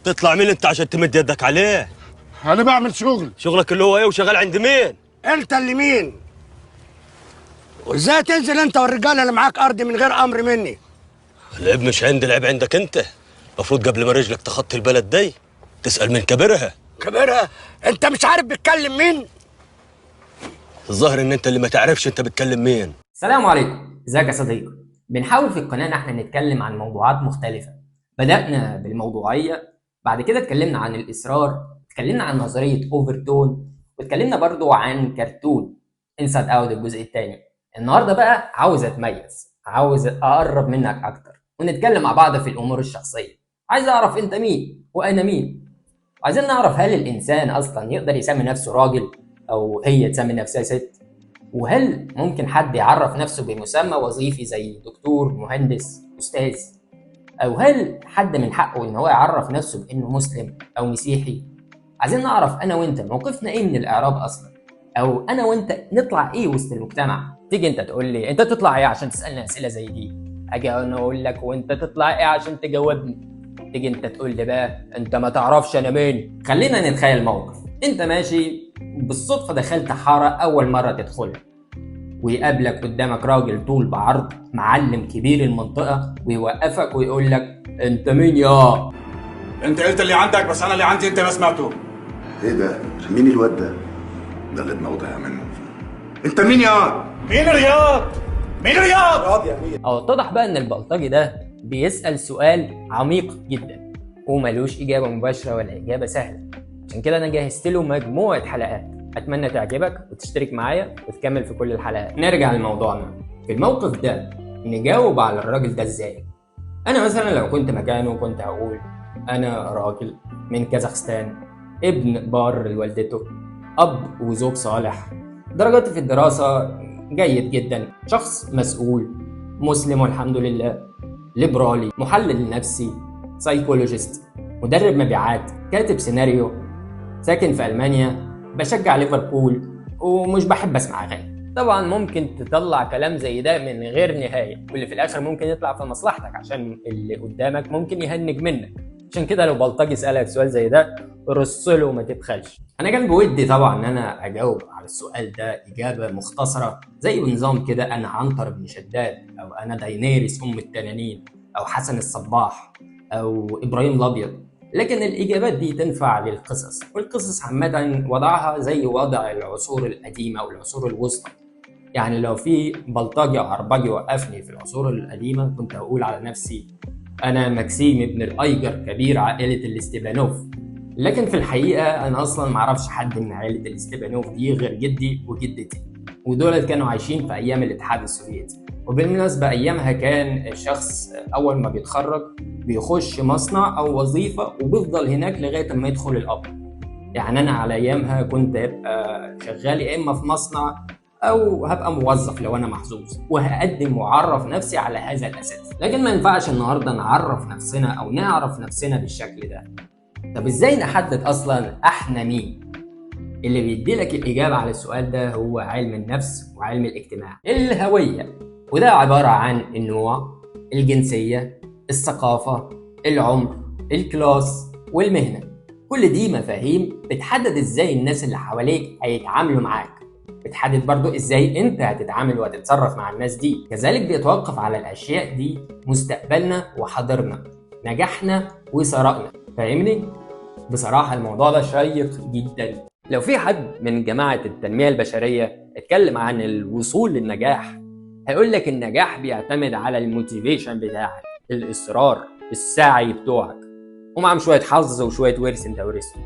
تطلع مين انت عشان تمد يدك عليه؟ انا بعمل شغل. شغلك اللي هو ايه وشغال عند مين؟ انت اللي مين؟ وازاي تنزل انت والرجاله اللي معاك ارض من غير امر مني؟ العيب مش عندي، العيب عندك انت. المفروض قبل ما رجلك تخطي البلد دي تسأل من كبرها. كبرها؟ انت مش عارف بتكلم مين؟ الظاهر ان انت اللي ما تعرفش انت بتكلم مين. السلام عليكم، ازيك يا صديقي؟ بنحاول في القناة ان احنا نتكلم عن موضوعات مختلفة. بدأنا بالموضوعية، بعد كده اتكلمنا عن الإصرار، اتكلمنا عن نظرية اوفرتون، واتكلمنا برضو عن كرتون انسايد اوت الجزء الثاني. النهارده بقى عاوز اتميز، عاوز اقرب منك اكتر ونتكلم مع بعض في الامور الشخصية. عايز اعرف انت مين وانا مين، وعايزين نعرف هل الانسان اصلا يقدر يسمي نفسه راجل او هي تسمي نفسها ست، وهل ممكن حد يعرف نفسه بمسمى وظيفي زي دكتور، مهندس، أستاذ، أو هل حد من حقه إن هو يعرف نفسه بإنه مسلم أو مسيحي؟ عايزين نعرف أنا وأنت موقفنا إيه من الإعراب أصلا، أو أنا وأنت نطلع إيه وسط المجتمع. تيجي أنت تقول لي أنت تطلع إيه عشان تسألني أسئلة زي دي، أجي أنا أقول لك وأنت تطلع إيه عشان تجاوبني. تيجي أنت تقول لي بقى أنت ما تعرفش أنا مين. خلينا نتخيل موقف، أنت ماشي بالصدفة دخلت حارة أول مرة تدخلها، ويقابلك قدامك راجل طول بعرض معلم كبير المنطقة، ويوقفك ويقول لك انت مين يا؟ انت قلت اللي عندك بس انا اللي عندي انت ما سمعته. ايه ده؟ مين الواد ده؟ ده اللي بنوضع منه. انت مين يا؟ مين رياض؟ مين رياض؟ راضي يا مين؟ او اتضح بقى ان البلطجي ده بيسأل سؤال عميق جدا وملوش اجابة مباشرة ولا اجابة سهلة. عشان كده انا جهزت له مجموعة حلقات، اتمنى تعجبك وتشترك معايا وتكمل في كل الحلقات. نرجع لموضوعنا. في الموقف ده نجاوب على الراجل ده ازاي؟ انا مثلا لو كنت مكانه كنت هقول انا راجل من كازاخستان، ابن بار لوالدته، اب وزوج صالح، درجاتي في الدراسة جيد جدا، شخص مسؤول، مسلم والحمد لله، ليبرالي، محلل نفسي، سايكولوجيست، مدرب مبيعات، كاتب سيناريو، ساكن في ألمانيا، بشجع ليفربول، ومش بحب اسمع اغاني. طبعا ممكن تطلع كلام زي ده من غير نهايه، واللي في الاخر ممكن يطلع في مصلحتك عشان اللي قدامك ممكن يهنج منك. عشان كده لو بلطجي سالك سؤال زي ده رص له وما تبخلش. انا كان بودي طبعا ان انا اجاوب على السؤال ده اجابه مختصره زي بنظام كده انا عنتر بن شداد، او انا داينيريس ام التنانين، او حسن الصباح، او ابراهيم الابيض. لكن الإجابات دي تنفع للقصص، والقصص عامة وضعها زي وضع العصور القديمة أو العصور الوسطى. يعني لو في بلطجي أو عربجي وقفني في العصور القديمة كنت أقول على نفسي أنا مكسيم ابن الأيجر كبير عائلة الاستيبانوف. لكن في الحقيقة أنا أصلا معرفش حد من عائلة الاستيبانوف دي غير جدي وجدتي، ودول كانوا عايشين في أيام الاتحاد السوفيتي. وبالمناسبة أيامها كان الشخص أول ما بيتخرج بيخش مصنع أو وظيفة وبيفضل هناك لغاية ما يدخل القبر. يعني أنا على أيامها كنت هبقى شغال يا إما في مصنع أو هبقى موظف لو أنا محظوظ، وهقدم وأعرف نفسي على هذا الأساس. لكن ما ينفعش النهاردة نعرف نفسنا أو نعرف نفسنا بالشكل ده. طب إزاي نحدد أصلا إحنا مين؟ اللي بيدي لك الإجابة على السؤال ده هو علم النفس وعلم الاجتماع. الهوية، وده عبارة عن النوع، الجنسية، الثقافة، العمر، الكلاس، والمهنة. كل دي مفاهيم بتحدد ازاي الناس اللي حواليك هيتعاملوا معاك، بتحدد برضو ازاي انت هتتعامل وهتتصرف مع الناس دي. كذلك بيتوقف على الاشياء دي مستقبلنا وحاضرنا، نجاحنا وثرائنا. فاهمني؟ بصراحة الموضوع ده شيق جدا. لو في حد من جماعة التنمية البشرية اتكلم عن الوصول للنجاح هيقول لك النجاح بيعتمد على الموتيفيشن بتاعك، الإصرار، السعي بتوعك، ومعهم شوية حظ وشوية ورث انت ورثته.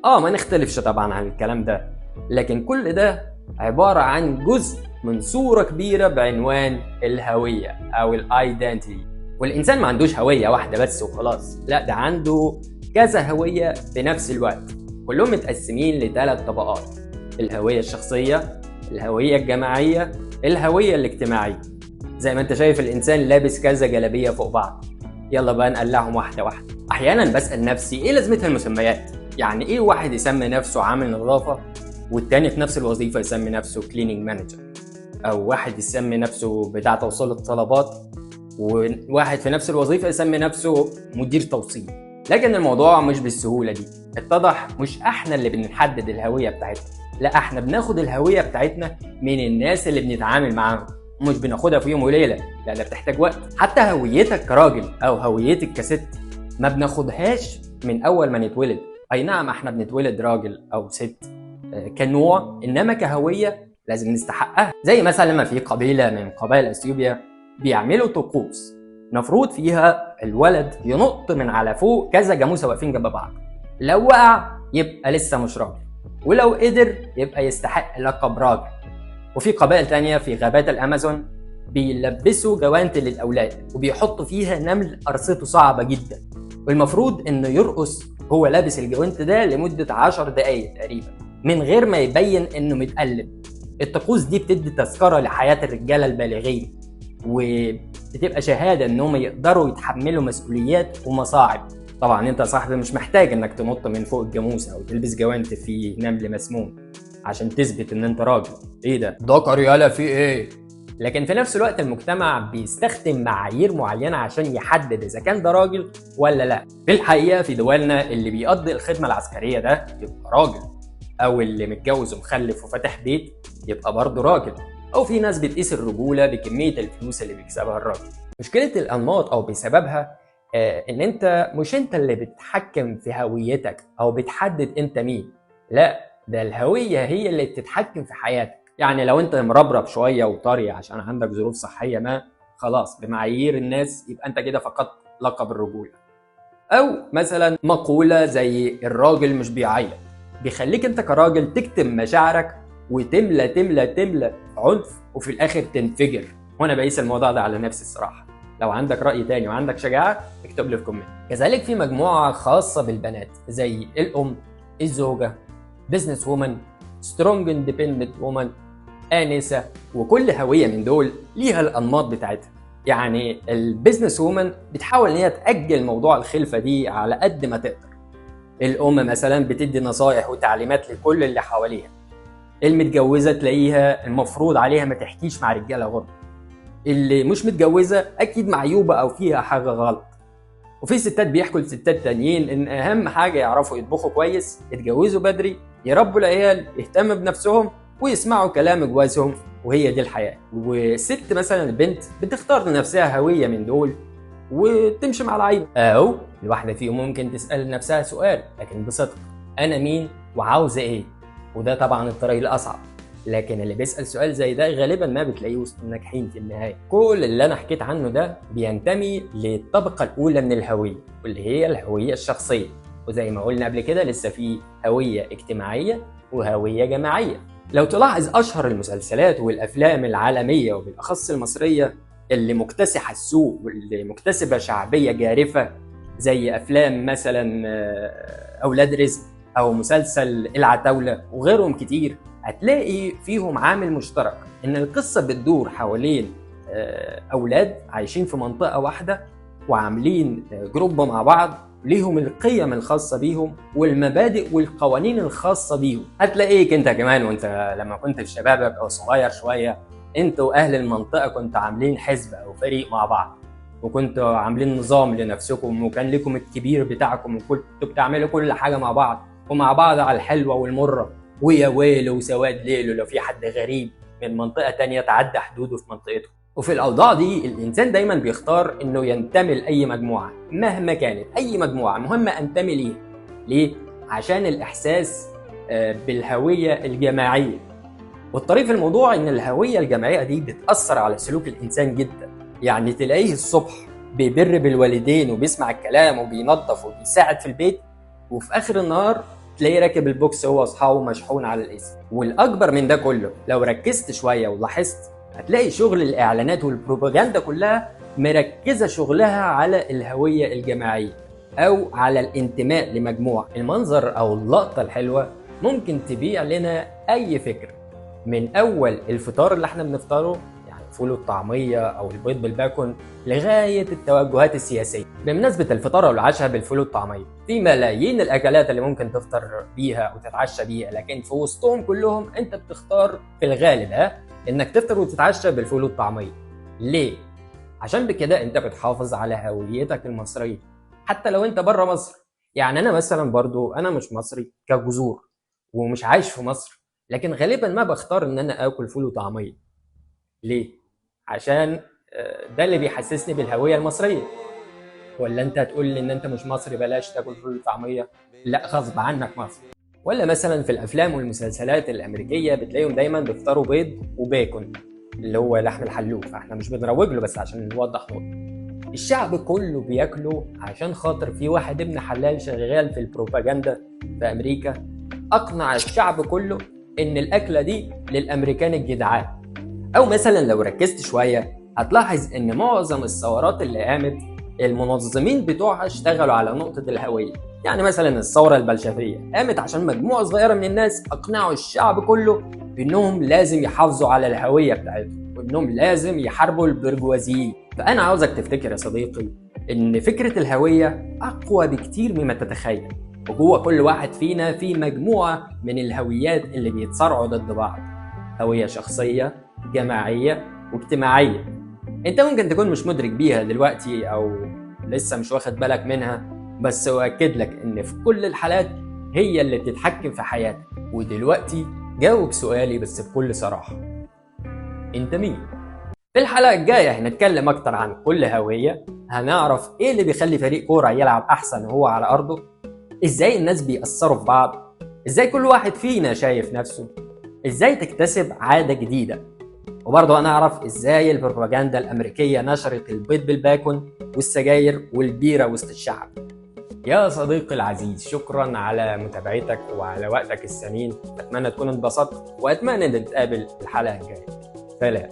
ما نختلفش طبعا عن الكلام ده، لكن كل ده عبارة عن جزء من صورة كبيرة بعنوان الهوية أو الايدنتيتي. والإنسان ما عندوش هوية واحدة بس وخلاص، لا ده عنده كذا هوية في نفس الوقت، كلهم متقسمين لثلاث طبقات: الهوية الشخصية، الهوية الجماعية، الهوية الاجتماعية. زي ما انت شايف الإنسان لابس كذا جلابية فوق بعض. يلا بقى نقلعهم واحدة واحدة. أحيانا بسأل نفسي إيه لازمتها المسميات؟ يعني إيه واحد يسمي نفسه عامل نظافة والتاني في نفس الوظيفة يسمي نفسه كليننج مانجر، أو واحد يسمي نفسه بتاع توصيل الطلبات وواحد في نفس الوظيفة يسمي نفسه مدير توصيل. لكن الموضوع مش بالسهولة دي. اتضح مش احنا اللي بنحدد الهوية بتاعتنا، لا احنا بناخد الهوية بتاعتنا من الناس اللي بنتعامل معاهم، ومش بناخدها في يوم وليلة، لا ده بتحتاج وقت. حتى هويتك كراجل او هويتك كست ما بناخدهاش من اول ما نتولد. اي نعم احنا بنتولد راجل او ست كنوع، انما كهوية لازم نستحقها. زي مثلا لما في قبيلة من قبائل اثيوبيا بيعملوا طقوس مفروض فيها الولد ينط من على فوق كذا جاموسة واقفين جنب بعض، لو وقع يبقى لسه مش راجل، ولو قدر يبقى يستحق لقب راجل. وفي قبائل تانية في غابات الأمازون بيلبسوا جوانت للأولاد وبيحطوا فيها نمل قرصته صعبة جدا، والمفروض إنه يرقص هو لابس الجوانت ده لمدة 10 دقايق تقريبا من غير ما يبين إنه متقلب. الطقوس دي بتدي تذكرة لحياة الرجالة البالغين، وبتبقى شهادة إنهم يقدروا يتحملوا مسؤوليات ومصاعب. طبعا انت صاحبي مش محتاج انك تنط من فوق الجاموسه او تلبس جوانت فيه نمل مسموم عشان تثبت ان انت راجل. ايه ده ذكر يالا في ايه؟ لكن في نفس الوقت المجتمع بيستخدم معايير معينه عشان يحدد اذا كان ده راجل ولا لا. في الحقيقه في دولنا اللي بيقضي الخدمه العسكريه ده يبقى راجل، او اللي متجوز ومخلف وفتح بيت يبقى برضه راجل، او في ناس بتقيس الرجوله بكميه الفلوس اللي بيكسبها الراجل. مشكله الانماط او بسببها ان انت مش انت اللي بتتحكم في هويتك او بتحدد انت مين، لا ده الهوية هي اللي بتتحكم في حياتك. يعني لو انت مربرب شوية وطري عشان عندك ظروف صحية ما، خلاص بمعايير الناس يبقى انت كده فقدت لقب الرجولة. او مثلا مقولة زي الراجل مش بيعيط، بيخليك انت كراجل تكتم مشاعرك وتملى تملى تملى عنف وفي الاخر تنفجر. وانا بقيس الموضوع ده على نفسي الصراحة. لو عندك رأي تاني وعندك شجاعة اكتب لي في كومنت. كذلك في مجموعة خاصة بالبنات زي الأم، الزوجة، بيزنس وومن، سترونج اندبندنت وومن، آنسة، وكل هوية من دول ليها الأنماط بتاعتها. يعني البيزنس وومن بتحاول ان هي تأجل موضوع الخلفة دي على قد ما تقدر. الأم مثلا بتدي نصايح وتعليمات لكل اللي حواليها. المتجوزة تلاقيها المفروض عليها ما تحكيش مع رجالة غرب. اللي مش متجوزة أكيد معيوبة أو فيها حاجة غلط. وفي ستات بيحكوا لستات تانيين إن أهم حاجة يعرفوا يطبخوا كويس، يتجوزوا بدري، يربوا العيال، يهتموا بنفسهم ويسمعوا كلام جوازهم، وهي دي الحياة. وست مثلا البنت بتختار لنفسها هوية من دول وتمشي مع العيب. أو الواحدة فيهم ممكن تسأل نفسها سؤال لكن بصدق، أنا مين وعاوزة إيه؟ وده طبعا الطريق الأصعب. لكن اللي بيسأل سؤال زي ده غالبا ما بتلاقيه وسط الناجحين في النهاية. كل اللي أنا حكيت عنه ده بينتمي للطبقة الأولى من الهوية، واللي هي الهوية الشخصية. وزي ما قلنا قبل كده لسه في هوية اجتماعية وهوية جماعية. لو تلاحظ أشهر المسلسلات والأفلام العالمية وبالأخص المصرية اللي مكتسحة السوق واللي مكتسبة شعبية جارفة، زي أفلام مثلا أولاد رزق أو مسلسل العتاولة وغيرهم كتير، هتلاقي فيهم عامل مشترك ان القصة بتدور حوالين اولاد عايشين في منطقة واحدة وعاملين جروب مع بعض، ليهم القيم الخاصة بيهم والمبادئ والقوانين الخاصة بيهم. هتلاقيك انت كمان وانت لما كنت في شبابك او صغير شوية، انت واهل المنطقة كنتوا عاملين حزب او فريق مع بعض، وكنتوا عاملين نظام لنفسكم، وكان لكم الكبير بتاعكم، وكنتوا بتعملوا كل حاجة مع بعض ومع بعض على الحلوة والمرة، ويا ويله وسواد ليله لو في حد غريب من منطقة تانية تعدى حدوده في منطقته. وفي الأوضاع دي الإنسان دايما بيختار إنه ينتمي لأي مجموعة مهما كانت، أي مجموعة مهم أنتمي ليها. ليه؟ عشان الإحساس بالهوية الجماعية. والطريف في الموضوع إن الهوية الجماعية دي بتأثر على سلوك الإنسان جدا. يعني تلاقيه الصبح بيبر بالوالدين وبيسمع الكلام وبينظف وبيساعد في البيت، وفي آخر النهار تلاقيه راكب البوكس هو واصحابه مشحون على الاسم. والاكبر من ده كله لو ركزت شويه ولاحظت هتلاقي شغل الاعلانات والبروباجندا كلها مركزه شغلها على الهويه الجماعيه او على الانتماء لمجموعه. المنظر او اللقطه الحلوه ممكن تبيع لنا اي فكره، من اول الفطار اللي احنا بنفطره فول والطعمية أو البيض بالباكون لغاية التوجهات السياسية. بمناسبة الفطار والعشاء بالفول والطعمية، في ملايين الأكلات اللي ممكن تفطر بيها وتتعشى بيها، لكن في وسطهم كلهم أنت بتختار في الغالب إنك تفطر وتتعشى بالفول والطعمية. ليه؟ عشان بكده أنت بتحافظ على هويتك المصرية، حتى لو انت بره مصر. يعني انا مثلا برضو انا مش مصري كجذور ومش عايش في مصر، لكن غالبا ما بختار ان انا اكل فول وطعميه. ليه؟ عشان ده اللي بيحسسني بالهويه المصريه. ولا انت هتقول لي ان انت مش مصري بلاش تاكل فول وطعميه؟ لا، غصب عنك مصري. ولا مثلا في الافلام والمسلسلات الامريكيه بتلاقيهم دايما بيفطروا بيض وبيكون اللي هو لحم الحلوف، احنا مش بنروج له بس عشان نوضح نقطه. الشعب كله بياكله عشان خاطر في واحد ابن حلال شغال في البروباجندا في امريكا اقنع الشعب كله ان الاكله دي للامريكان الجدعان. او مثلا لو ركزت شويه هتلاحظ ان معظم الثورات اللي قامت المنظمين بتوعها اشتغلوا على نقطه الهويه. يعني مثلا الثوره البلشفيه قامت عشان مجموعه صغيره من الناس اقنعوا الشعب كله بانهم لازم يحافظوا على الهويه بتاعتهم وانهم لازم يحاربوا البرجوازيين. فانا عاوزك تفتكر يا صديقي ان فكره الهويه اقوى بكتير مما تتخيل، وجوه كل واحد فينا في مجموعه من الهويات اللي بيتصارعوا ضد بعض. هويه شخصيه، جماعيه، واجتماعيه. انت ممكن تكون مش مدرك بيها دلوقتي او لسه مش واخد بالك منها، بس اؤكد لك ان في كل الحالات هي اللي بتتحكم في حياتك. ودلوقتي جاوب سؤالي بس بكل صراحه، انت مين؟ في الحلقه الجايه هنتكلم اكتر عن كل هويه، هنعرف ايه اللي بيخلي فريق كوره يلعب احسن وهو على ارضه، ازاي الناس بيأثروا في بعض، ازاي كل واحد فينا شايف نفسه، ازاي تكتسب عاده جديده، وبرضه هنعرف ازاي البروباجندا الامريكيه نشرت البيض بالباكون والسجاير والبيره وسط الشعب. يا صديقي العزيز، شكرا على متابعتك وعلى وقتك الثمين. اتمنى تكون انبسطت واتمنى ان نتقابل الحلقه الجايه. سلام.